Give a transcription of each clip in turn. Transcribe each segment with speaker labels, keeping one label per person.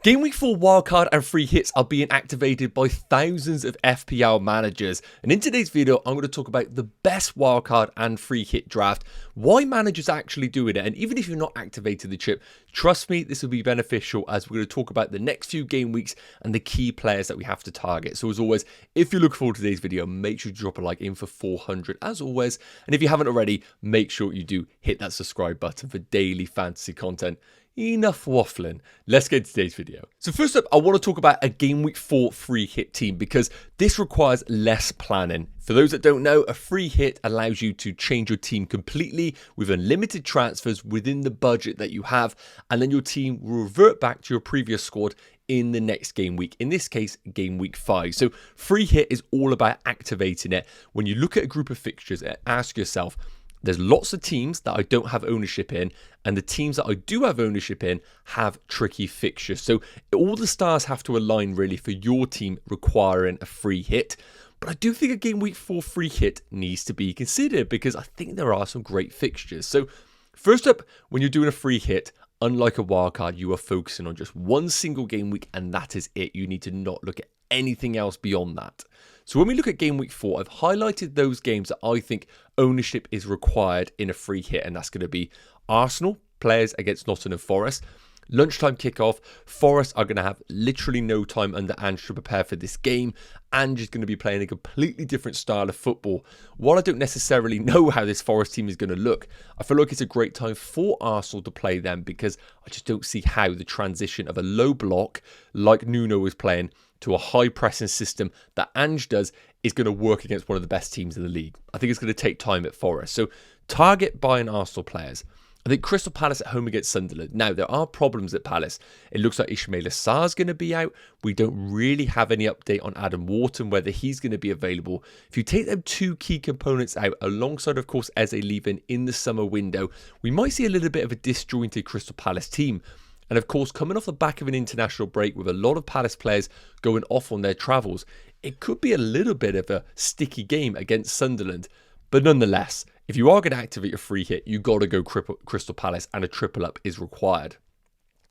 Speaker 1: Game Week 4 wildcard and free hits are being activated by thousands of FPL managers, and in today's video I'm going to talk about the best wildcard and free hit draft, why managers are actually doing it, and even if you're not activated the chip, trust me, this will be beneficial as we're going to talk about the next few game weeks and the key players that we have to target. So as always, if you look forward to today's video, make sure to drop a like in for 400 as always, and if you haven't already, make sure you do hit that subscribe button for daily fantasy content. Enough waffling. Let's get to today's video. So first up, I want to talk about a Game Week 4 free hit team because this requires less planning. For those that don't know, a free hit allows you to change your team completely with unlimited transfers within the budget that you have, and then your team will revert back to your previous squad in the next game week, in this case game week 5. So free hit is all about activating it. When you look at a group of fixtures, ask yourself, there's lots of teams that I don't have ownership in, and the teams that I do have ownership in have tricky fixtures. So all the stars have to align really for your team requiring a free hit. But I do think a Game Week 4 free hit needs to be considered because I think there are some great fixtures. So first up, when you're doing a free hit, unlike a wildcard, you are focusing on just one single game week, and that is it. You need to not look at anything else beyond that. So when we look at Game Week 4, I've highlighted those games that I think ownership is required in a free hit, and that's going to be Arsenal, players against Nottingham Forest. Lunchtime kickoff, Forest are going to have literally no time under Ange to prepare for this game. Ange is going to be playing a completely different style of football. While I don't necessarily know how this Forest team is going to look, I feel like it's a great time for Arsenal to play them because I just don't see how the transition of a low block like Nuno is playing to a high pressing system that Ange does is going to work against one of the best teams in the league. I think it's going to take time at Forest. So target buying Arsenal players. I think Crystal Palace at home against Sunderland. Now, there are problems at Palace. It looks like Ismaila Sarr is going to be out. We don't really have any update on Adam Wharton, whether he's going to be available. If you take them two key components out, alongside, of course, Eze leaving in the summer window, we might see a little bit of a disjointed Crystal Palace team. And of course, coming off the back of an international break with a lot of Palace players going off on their travels, it could be a little bit of a sticky game against Sunderland. But nonetheless, if you are going to activate your free hit, you got to go Crystal Palace, and a triple up is required.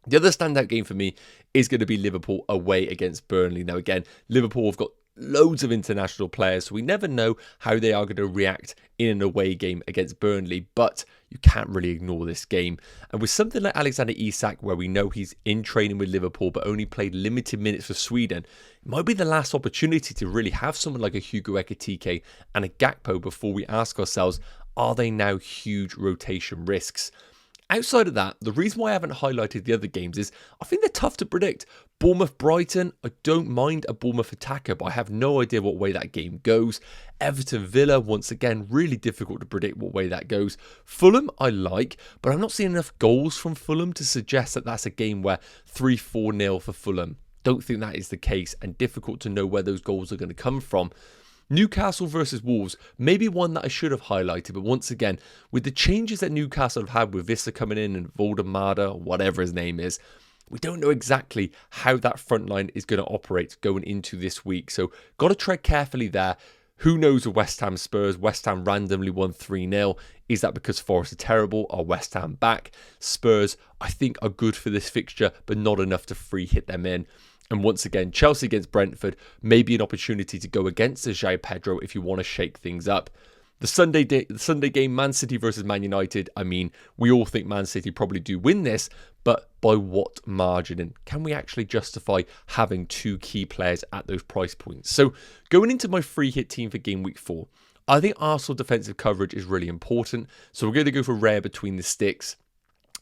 Speaker 1: The other standout game for me is going to be Liverpool away against Burnley. Now again, Liverpool have got loads of international players, so we never know how they are going to react in an away game against Burnley, but you can't really ignore this game. And with something like Alexander Isak, where we know he's in training with Liverpool but only played limited minutes for Sweden, it might be the last opportunity to really have someone like a Hugo Ekitike and a Gakpo before we ask ourselves, are they now huge rotation risks? Outside of that, the reason why I haven't highlighted the other games is I think they're tough to predict. Bournemouth-Brighton, I don't mind a Bournemouth attacker, but I have no idea what way that game goes. Everton-Villa, once again, really difficult to predict what way that goes. Fulham, I like, but I'm not seeing enough goals from Fulham to suggest that that's a game where 3-4-0 for Fulham. Don't think that is the case, and difficult to know where those goals are going to come from. Newcastle versus Wolves, maybe one that I should have highlighted, but once again, with the changes that Newcastle have had with Vista coming in and Voldemada, or whatever his name is, we don't know exactly how that front line is going to operate going into this week. So got to tread carefully there. Who knows with West Ham Spurs? West Ham randomly won 3-0. Is that because Forest are terrible? Are West Ham back? Spurs, I think, are good for this fixture, but not enough to free hit them in. And once again, Chelsea against Brentford, maybe an opportunity to go against the João Pedro if you want to shake things up. The Sunday game, Man City versus Man United. I mean, we all think Man City probably do win this, but by what margin? And can we actually justify having two key players at those price points? So going into my free hit team for Game Week 4, I think Arsenal defensive coverage is really important. So we're going to go for rare between the sticks.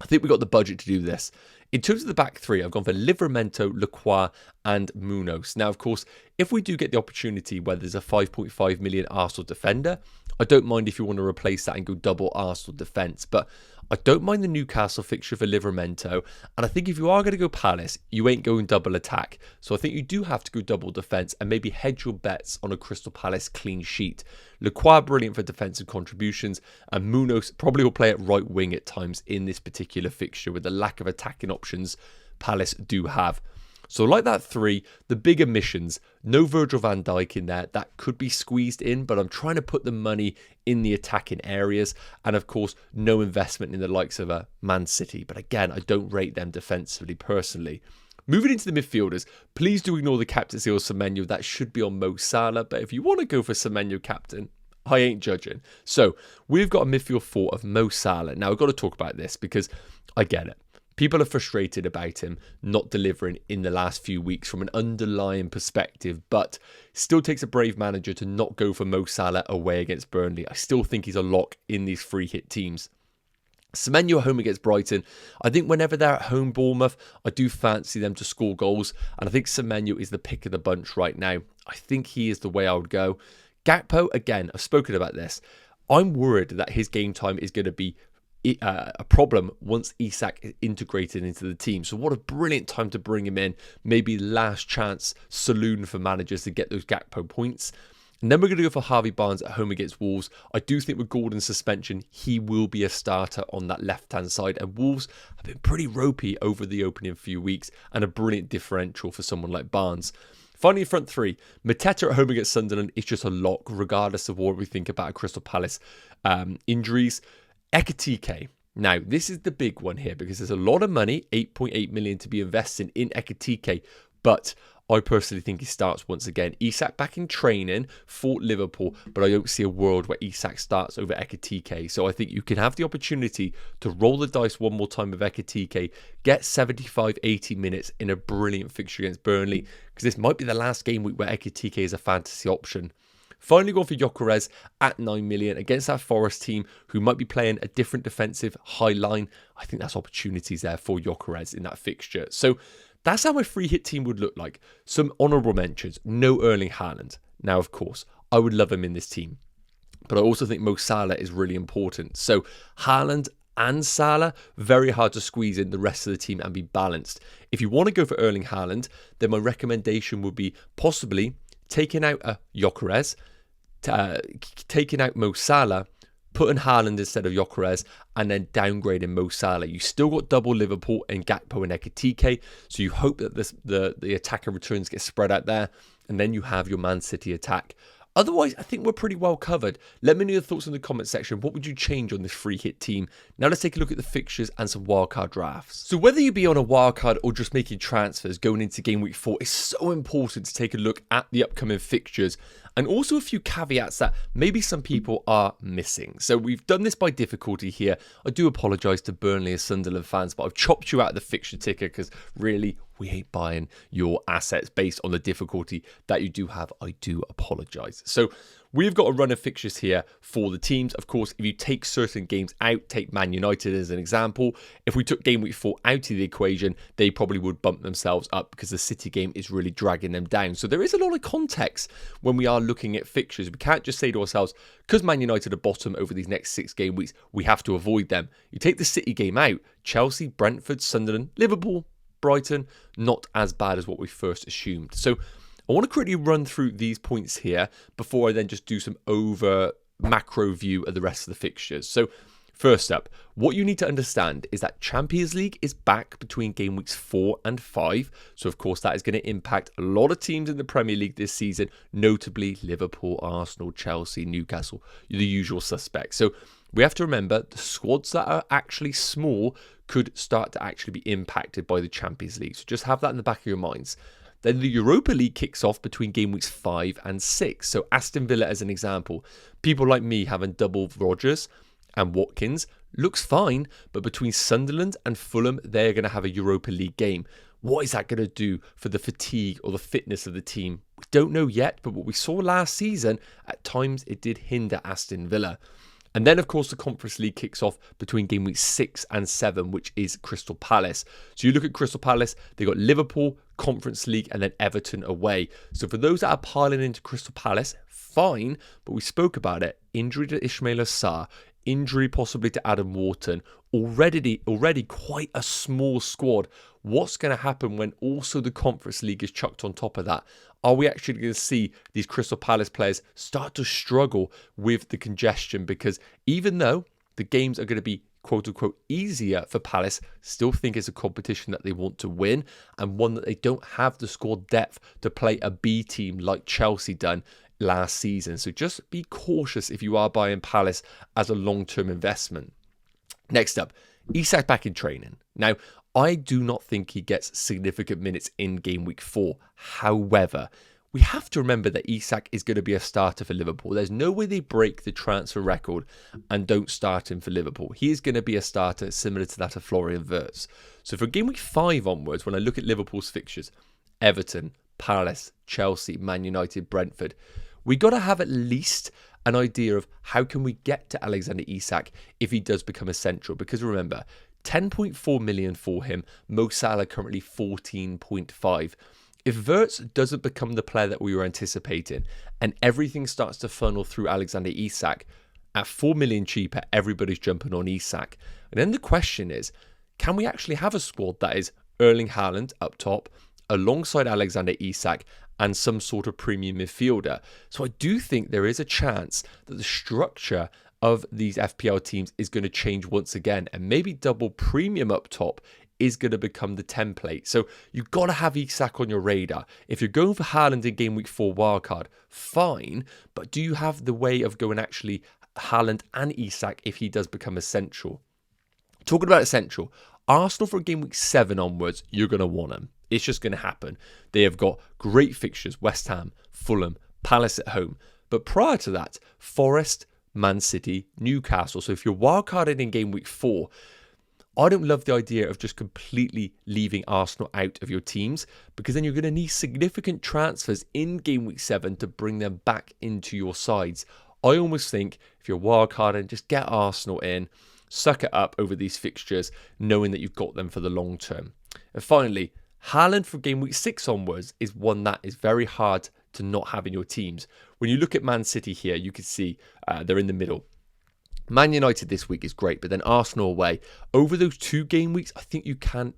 Speaker 1: I think we got the budget to do this. In terms of the back three, I've gone for Livramento, Lacroix and Munoz. Now, of course, if we do get the opportunity where there's a 5.5 million Arsenal defender, I don't mind if you want to replace that and go double Arsenal defence. But I don't mind the Newcastle fixture for Livramento. And I think if you are going to go Palace, you ain't going double attack. So I think you do have to go double defence and maybe hedge your bets on a Crystal Palace clean sheet. Lacroix, brilliant for defensive contributions. And Munoz probably will play at right wing at times in this particular fixture with the lack of attacking options Palace do have. So like that three, the big omissions, no Virgil van Dijk in there, that could be squeezed in, but I'm trying to put the money in the attacking areas. And of course, no investment in the likes of a Man City. But again, I don't rate them defensively personally. Moving into the midfielders, please do ignore the captaincy or Semenyo. That should be on Mo Salah, but if you want to go for Semenyo captain, I ain't judging. So we've got a midfield four of Mo Salah. Now, I've got to talk about this because I get it. People are frustrated about him not delivering in the last few weeks from an underlying perspective, but still takes a brave manager to not go for Mo Salah away against Burnley. I still think he's a lock in these free hit teams. Semenyo home against Brighton. I think whenever they're at home, Bournemouth, I do fancy them to score goals, and I think Semenyo is the pick of the bunch right now. I think he is the way I would go. Gakpo, again, I've spoken about this. I'm worried that his game time is going to be a problem once Isak is integrated into the team. So what a brilliant time to bring him in. Maybe last chance saloon for managers to get those Gakpo points. And then we're going to go for Harvey Barnes at home against Wolves. I do think with Gordon's suspension, he will be a starter on that left-hand side. And Wolves have been pretty ropey over the opening few weeks and a brilliant differential for someone like Barnes. Finally, front three, Mateta at home against Sunderland is just a lock, regardless of what we think about Crystal Palace injuries. Ekitike. Now, this is the big one here because there's a lot of money, 8.8 million to be invested in Ekitike, but I personally think he starts once again. Isak back in training for Liverpool, but I don't see a world where Isak starts over Ekitike. So I think you can have the opportunity to roll the dice one more time with Ekitike, get 75, 80 minutes in a brilliant fixture against Burnley, because this might be the last game week where Ekitike is a fantasy option. Finally, going for Gyökeres at 9 million against that Forest team who might be playing a different defensive high line. I think that's opportunities there for Gyökeres in that fixture. So that's how my free hit team would look like. Some honourable mentions. No Erling Haaland. Now, of course, I would love him in this team, but I also think Mo Salah is really important. So Haaland and Salah, very hard to squeeze in the rest of the team and be balanced. If you want to go for Erling Haaland, then my recommendation would be possibly taking out a Gyökeres, taking out Mo Salah, putting Haaland instead of Gyökeres, and then downgrading Mo Salah. You still got double Liverpool and Gakpo and Ekitike, so you hope that the attacker returns get spread out there, and then you have your Man City attack. Otherwise, I think we're pretty well covered. Let me know your thoughts in the comment section. What would you change on this free hit team? Now let's take a look at the fixtures and some wildcard drafts. So whether you be on a wildcard or just making transfers going into game week 4, it's so important to take a look at the upcoming fixtures and also a few caveats that maybe some people are missing. So we've done this by difficulty here. I do apologise to Burnley and Sunderland fans, but I've chopped you out of the fixture ticker because really we hate buying your assets based on the difficulty that you do have. I do apologise. So we've got a run of fixtures here for the teams. Of course, if you take certain games out, take Man United as an example. If we took game week 4 out of the equation, they probably would bump themselves up because the City game is really dragging them down. So there is a lot of context when we are looking at fixtures. We can't just say to ourselves, because Man United are bottom over these next 6 game weeks, we have to avoid them. You take the City game out, Chelsea, Brentford, Sunderland, Liverpool, Brighton, not as bad as what we first assumed. So I want to quickly run through these points here before I then just do some over macro view of the rest of the fixtures. So first up, what you need to understand is that Champions League is back between game weeks 4 and 5. So of course that is going to impact a lot of teams in the Premier League this season, notably Liverpool, Arsenal, Chelsea, Newcastle, the usual suspects. So we have to remember the squads that are actually small could start to actually be impacted by the Champions League. So just have that in the back of your minds. Then the Europa League kicks off between game weeks 5 and 6. So Aston Villa as an example. People like me having double Rodgers and Watkins looks fine, but between Sunderland and Fulham, they're going to have a Europa League game. What is that going to do for the fatigue or the fitness of the team? We don't know yet, but what we saw last season, at times it did hinder Aston Villa. And then, of course, the Conference League kicks off between game weeks 6 and 7, which is Crystal Palace. So you look at Crystal Palace, they got Liverpool, Conference League, and then Everton away. So for those that are piling into Crystal Palace, fine, but we spoke about it. Injury to Ismaila Sarr, injury possibly to Adam Wharton, already quite a small squad. What's going to happen when also the Conference League is chucked on top of that? Are we actually going to see these Crystal Palace players start to struggle with the congestion? Because even though the games are going to be quote-unquote easier for Palace, still think it's a competition that they want to win and one that they don't have the squad depth to play a B team like Chelsea done last season. So just be cautious if you are buying Palace as a long-term investment. Next up, Isak back in training. Now, I do not think he gets significant minutes in game week 4. However, we have to remember that Isak is going to be a starter for Liverpool. There's no way they break the transfer record and don't start him for Liverpool. He is going to be a starter similar to that of Florian Wirtz. So for game week 5 onwards, when I look at Liverpool's fixtures, Everton, Palace, Chelsea, Man United, Brentford, we got to have at least an idea of how can we get to Alexander Isak if he does become essential. Because remember, 10.4 million for him, Mo Salah currently 14.5. If Wirtz doesn't become the player that we were anticipating and everything starts to funnel through Alexander Isak, at 4 million cheaper, everybody's jumping on Isak. And then the question is, can we actually have a squad that is Erling Haaland up top, alongside Alexander Isak, and some sort of premium midfielder? So I do think there is a chance that the structure of these FPL teams is going to change once again, and maybe double premium up top is going to become the template. So you've got to have Isak on your radar. If you're going for Haaland in game week 4 wildcard, fine, but do you have the way of going actually Haaland and Isak if he does become essential? Talking about essential, Arsenal for game week 7 onwards, you're going to want them. It's just going to happen. They have got great fixtures, West Ham, Fulham, Palace at home. But prior to that, Forest, Man City, Newcastle. So if you're wildcarded in game week 4, I don't love the idea of just completely leaving Arsenal out of your teams, because then you're going to need significant transfers in game week 7 to bring them back into your sides. I almost think if you're wildcarding, just get Arsenal in, suck it up over these fixtures, knowing that you've got them for the long term. And finally, Haaland for game week 6 onwards is one that is very hard to not have in your teams. When you look at Man City here, you can see they're in the middle. Man United this week is great, but then Arsenal away. Over those 2 game weeks, I think you can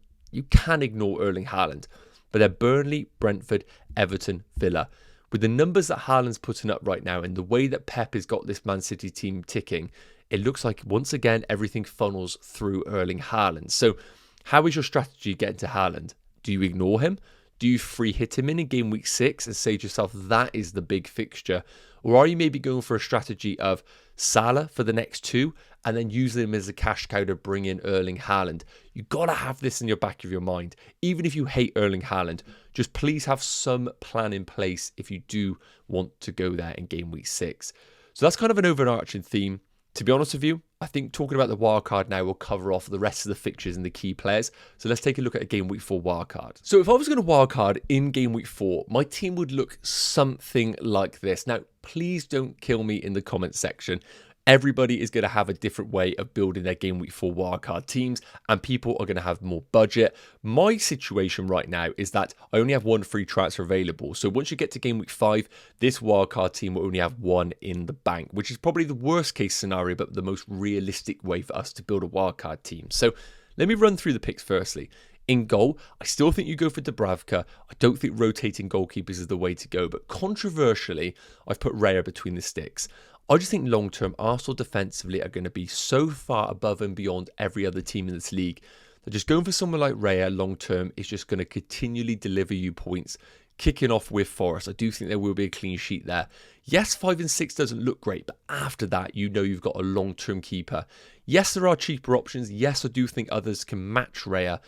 Speaker 1: ignore Erling Haaland. But they're Burnley, Brentford, Everton, Villa. With the numbers that Haaland's putting up right now and the way that Pep has got this Man City team ticking, it looks like once again everything funnels through Erling Haaland. So how is your strategy getting to Haaland? Do you ignore him? Do you free hit him in game week 6 and say to yourself, that is the big fixture? Or are you maybe going for a strategy of Salah for the next 2 and then using him as a cash cow to bring in Erling Haaland? You've got to have this in your back of your mind. Even if you hate Erling Haaland, just please have some plan in place if you do want to go there in game week 6. So that's kind of an overarching theme. To be honest with you, I think talking about the wildcard now will cover off the rest of the fixtures and the key players. So let's take a look at a game week 4 wildcard. So if I was going to wildcard in game week 4, my team would look something like this. Now, please don't kill me in the comments section. Everybody is going to have a different way of building their game week 4 wildcard teams, and people are going to have more budget. My situation right now is that I only have 1 free transfer available. So once you get to game week 5, this wildcard team will only have 1 in the bank, which is probably the worst case scenario, but the most realistic way for us to build a wildcard team. So let me run through the picks firstly. In goal, I still think you go for Dubravka. I don't think rotating goalkeepers is the way to go, but controversially, I've put Raya between the sticks. I just think long-term, Arsenal defensively are going to be so far above and beyond every other team in this league that just going for someone like Raya long-term is just going to continually deliver you points. Kicking off with Forest, I do think there will be a clean sheet there. Yes, 5 and 6 doesn't look great, but after that, you know you've got a long-term keeper. Yes, there are cheaper options. Yes, I do think others can match Raya,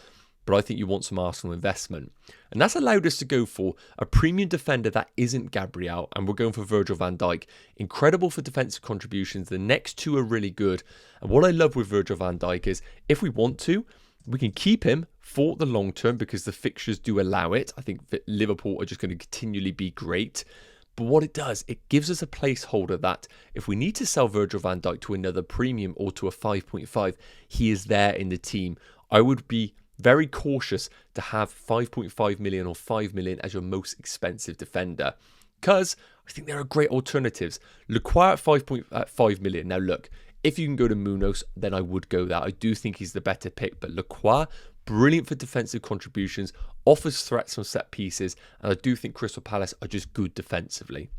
Speaker 1: but I think you want some Arsenal investment. And that's allowed us to go for a premium defender that isn't Gabriel, and we're going for Virgil van Dijk. Incredible for defensive contributions. The next 2 are really good. And what I love with Virgil van Dijk is, if we want to, we can keep him for the long term because the fixtures do allow it. I think that Liverpool are just going to continually be great. But what it does, it gives us a placeholder that if we need to sell Virgil van Dijk to another premium or to a 5.5, he is there in the team. I would be very cautious to have 5.5 million or 5 million as your most expensive defender, because I think there are great alternatives. Lacroix at 5.5 million. Now look, if you can go to Munoz, then I would go that. I do think he's the better pick, but Lacroix, brilliant for defensive contributions, offers threats on set pieces, and I do think Crystal Palace are just good defensively.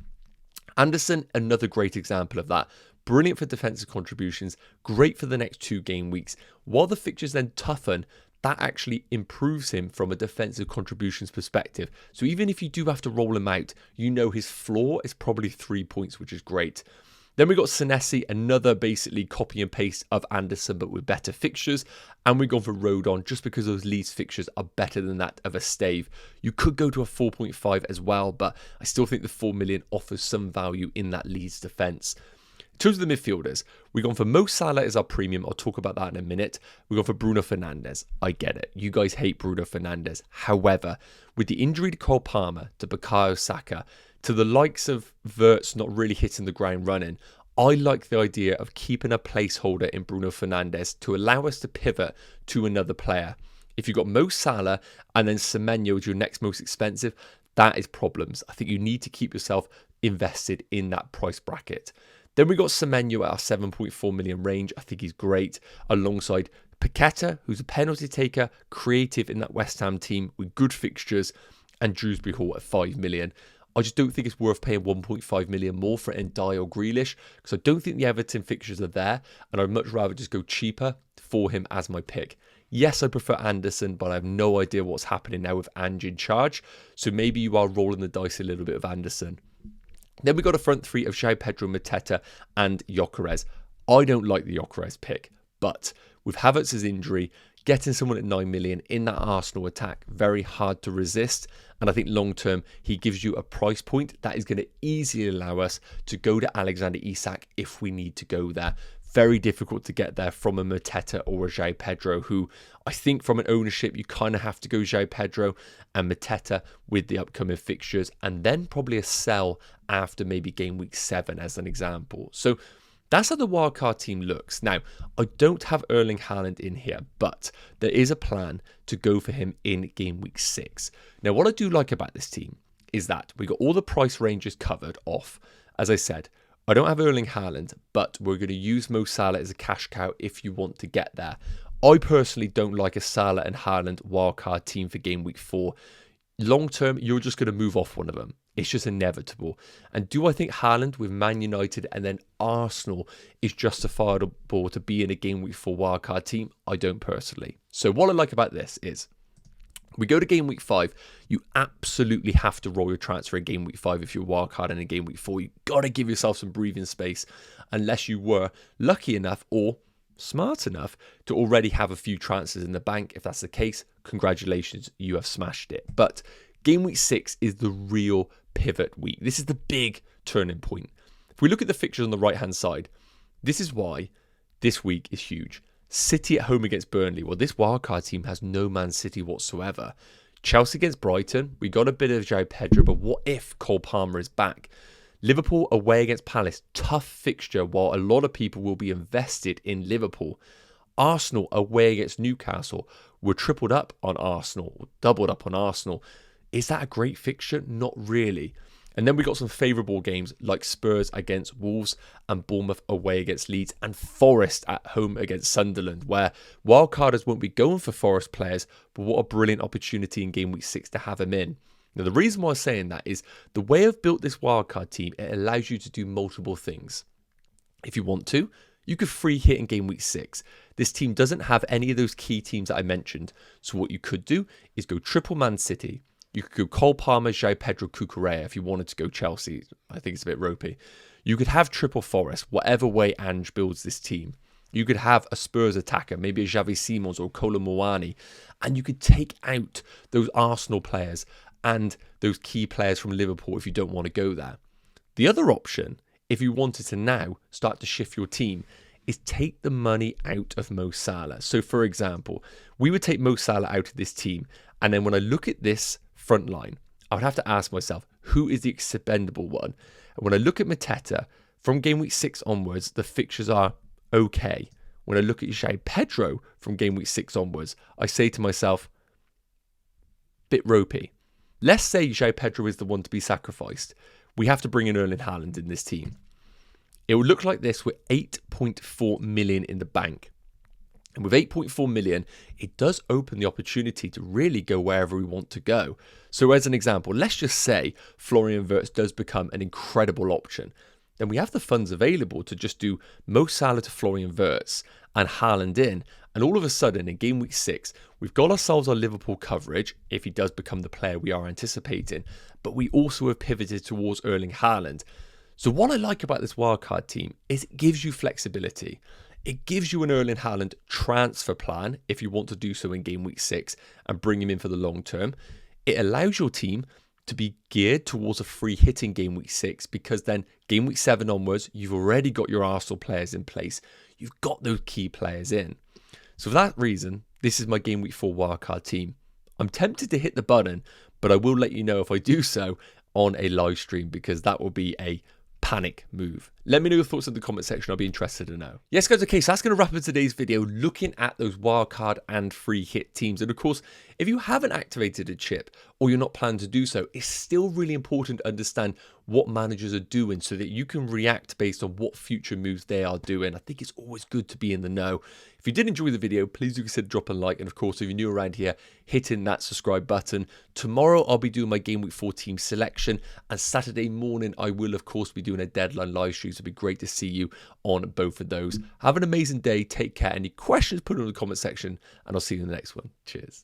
Speaker 1: Anderson, another great example of that. Brilliant for defensive contributions, great for the next 2 game weeks. While the fixtures then toughen, that actually improves him from a defensive contributions perspective. So even if you do have to roll him out, you know his floor is probably 3 points, which is great. Then we got Senesi, another basically copy and paste of Anderson, but with better fixtures. And we've gone for Rodon just because those Leeds fixtures are better than that of a Stave. You could go to a 4.5 as well, but I still think the 4 million offers some value in that Leeds defence. In terms of the midfielders, we've gone for Mo Salah as our premium. I'll talk about that in a minute. We've gone for Bruno Fernandes. I get it. You guys hate Bruno Fernandes. However, with the injury to Cole Palmer, to Bukayo Saka, to the likes of Wirtz not really hitting the ground running, I like the idea of keeping a placeholder in Bruno Fernandes to allow us to pivot to another player. If you've got Mo Salah and then Semenyo as your next most expensive, that is problems. I think you need to keep yourself invested in that price bracket. Then we got Semenyo at our 7.4 million range. I think he's great, alongside Paqueta, who's a penalty taker, creative in that West Ham team with good fixtures, and Dewsbury Hall at 5 million. I just don't think it's worth paying 1.5 million more for Ndiaye or Grealish, because I don't think the Everton fixtures are there, and I'd much rather just go cheaper for him as my pick. Yes, I prefer Anderson, but I have no idea what's happening now with Ange in charge, so maybe you are rolling the dice a little bit of Anderson. Then we got a front three of João Pedro, Mateta, and Gyökeres. I don't like the Gyökeres pick, but with Havertz's injury, getting someone at 9 million in that Arsenal attack, very hard to resist. And I think long term, he gives you a price point that is going to easily allow us to go to Alexander Isak if we need to go there. Very difficult to get there from a Mateta or a João Pedro, who I think from an ownership, you kind of have to go João Pedro and Mateta with the upcoming fixtures, and then probably a sell after maybe game week 7 as an example. So that's how the wildcard team looks. Now, I don't have Erling Haaland in here, but there is a plan to go for him in game week 6. Now, what I do like about this team is that we got all the price ranges covered off. As I said, I don't have Erling Haaland, but we're going to use Mo Salah as a cash cow if you want to get there. I personally don't like a Salah and Haaland wildcard team for game week 4. Long term, you're just going to move off one of them. It's just inevitable. And do I think Haaland with Man United and then Arsenal is justifiable to be in a game week 4 wildcard team? I don't personally. So what I like about this is we go to game week 5. You absolutely have to roll your transfer in game week 5 if you're wildcard in a game week 4. You got to give yourself some breathing space unless you were lucky enough or smart enough to already have a few transfers in the bank. If that's the case, congratulations, you have smashed it. But game week 6 is the real pivot week. This is the big turning point. If we look at the fixtures on the right hand side, this is why this week is huge. City at home against Burnley. Well, this wildcard team has no Man City whatsoever. Chelsea against Brighton. We got a bit of João Pedro, but what if Cole Palmer is back? Liverpool away against Palace. Tough fixture, while a lot of people will be invested in Liverpool. Arsenal away against Newcastle. We're tripled up on Arsenal, or doubled up on Arsenal. Is that a great fixture? Not really. And then we got some favourable games like Spurs against Wolves and Bournemouth away against Leeds and Forest at home against Sunderland, where wildcarders won't be going for Forest players, but what a brilliant opportunity in game week 6 to have them in. Now, the reason why I'm saying that is the way I've built this wildcard team, it allows you to do multiple things. If you want to, you could free hit in game week 6. This team doesn't have any of those key teams that I mentioned. So what you could do is go triple Man City. You could go Cole Palmer, João Pedro, Cucurella if you wanted to go Chelsea. I think it's a bit ropey. You could have triple Forest, whatever way Ange builds this team. You could have a Spurs attacker, maybe a Xavi Simons or Kolo Muani, and you could take out those Arsenal players and those key players from Liverpool if you don't want to go there. The other option, if you wanted to now start to shift your team, is take the money out of Mo Salah. So for example, we would take Mo Salah out of this team, and then when I look at this front line, I would have to ask myself, who is the expendable one? And when I look at Mateta, from game week 6 onwards, the fixtures are okay. When I look at João Pedro from game week 6 onwards, I say to myself, bit ropey. Let's say João Pedro is the one to be sacrificed. We have to bring in Erling Haaland in this team. It would look like this with 8.4 million in the bank. And with 8.4 million, it does open the opportunity to really go wherever we want to go. So as an example, let's just say Florian Wirtz does become an incredible option. Then we have the funds available to just do Mo Salah to Florian Wirtz and Haaland in. And all of a sudden, in game week 6, we've got ourselves our Liverpool coverage, if he does become the player we are anticipating. But we also have pivoted towards Erling Haaland. So what I like about this wildcard team is it gives you flexibility. It gives you an Erling Haaland transfer plan if you want to do so in game week 6 and bring him in for the long term. It allows your team to be geared towards a free hit in game week 6 because then game week 7 onwards, you've already got your Arsenal players in place. You've got those key players in. So for that reason, this is my game week 4 wildcard team. I'm tempted to hit the button, but I will let you know if I do so on a live stream because that will be a panic move. Let me know your thoughts in the comment section. I'll be interested to know. Yes, guys, okay, so that's going to wrap up today's video looking at those wildcard and free hit teams. And of course, if you haven't activated a chip or you're not planning to do so, it's still really important to understand what managers are doing so that you can react based on what future moves they are doing. I think it's always good to be in the know. If you did enjoy the video, please do consider dropping a like. And of course, if you're new around here, hitting that subscribe button. Tomorrow, I'll be doing my game week 4 team selection. And Saturday morning, I will, of course, be doing a deadline live stream. So it'll be great to see you on both of those. Have an amazing day. Take care. Any questions, put them in the comment section. And I'll see you in the next one. Cheers.